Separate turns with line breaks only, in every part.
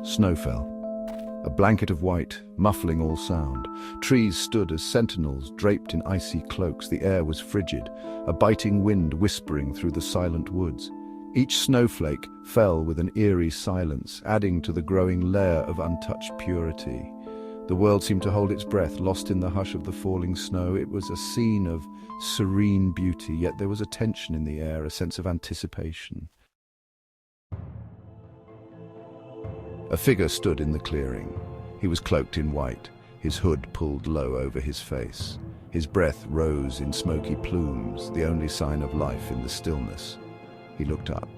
Snow fell, a blanket of white, muffling all sound. Trees stood as sentinels draped in icy cloaks. The air was frigid, a biting wind whispering through the silent woods. Each snowflake fell with an eerie silence, adding to the growing layer of untouched purity. The world seemed to hold its breath, lost in the hush of the falling snow. It was a scene of serene beauty, yet there was a tension in the air, a sense of anticipation. A figure stood in the clearing. He was cloaked in white, his hood pulled low over his face. His breath rose in smoky plumes, the only sign of life in the stillness. He looked up.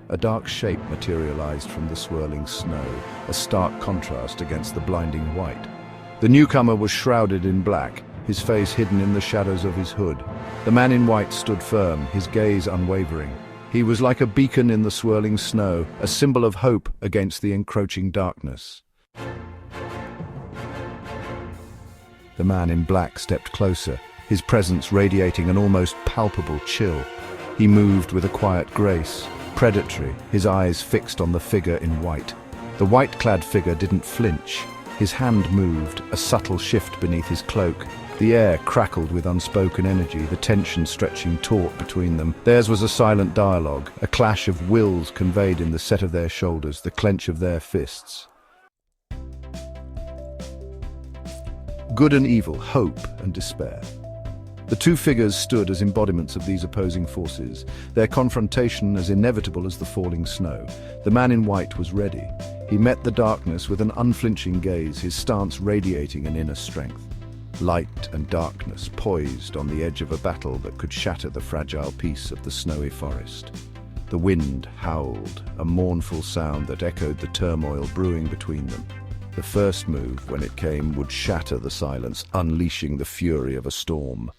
A dark shape materialized from the swirling snow, a stark contrast against the blinding white. The newcomer was shrouded in black, his face hidden in the shadows of his hood. The man in white stood firm, his gaze unwavering. He was like a beacon in the swirling snow, a symbol of hope against the encroaching darkness. The man in black stepped closer, his presence radiating an almost palpable chill. He moved with a quiet grace, predatory, his eyes fixed on the figure in white. The white-clad figure didn't flinch. His hand moved, a subtle shift beneath his cloak. The air crackled with unspoken energy, the tension stretching taut between them. Theirs was a silent dialogue, a clash of wills conveyed in the set of their shoulders, the clench of their fists. Good and evil, hope and despair. The two figures stood as embodiments of these opposing forces, their confrontation as inevitable as the falling snow. The man in white was ready. He met the darkness with an unflinching gaze, his stance radiating an inner strength. Light and darkness poised on the edge of a battle that could shatter the fragile peace of the snowy forest. The wind howled, a mournful sound that echoed the turmoil brewing between them. The first move, when it came, would shatter the silence, unleashing the fury of a storm.